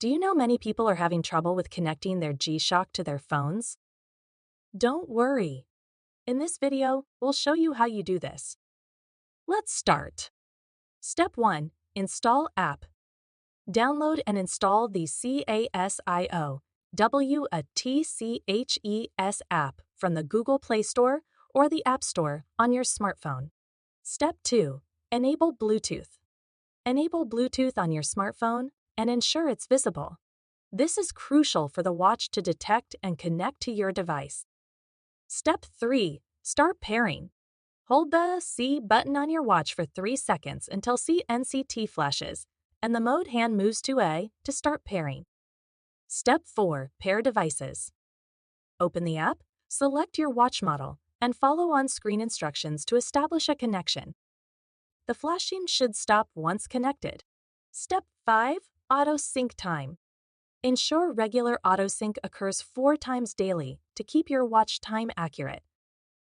Do you know many people are having trouble with connecting their G-Shock to their phones? Don't worry. In this video, we'll show you how you do this. Let's start. Step 1. Install app. Download and install the CASIO W-A-T-C-H-E-S app from the Google Play Store or the App Store on your smartphone. Step 2. Enable Bluetooth. Enable Bluetooth on your smartphone and ensure it's visible. This is crucial for the watch to detect and connect to your device. Step 3. Start pairing. Hold the C button on your watch for 3 seconds until CNCT flashes, and the mode hand moves to A to start pairing. Step 4. Pair devices. Open the app, select your watch model, and follow on-screen instructions to establish a connection. The flashing should stop once connected. Step 5. Auto sync time. Ensure regular auto sync occurs 4 times daily to keep your watch time accurate.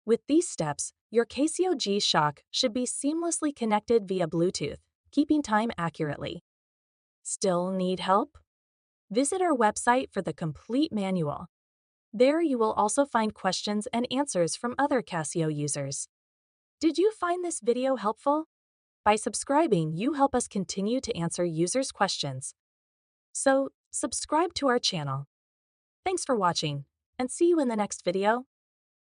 With these steps, your Casio G-Shock should be seamlessly connected via Bluetooth, keeping time accurately. Still need help? Visit our website for the complete manual. There you will also find questions and answers from other Casio users. Did you find this video helpful? By subscribing, you help us continue to answer users' questions. So, subscribe to our channel. Thanks for watching, and see you in the next video.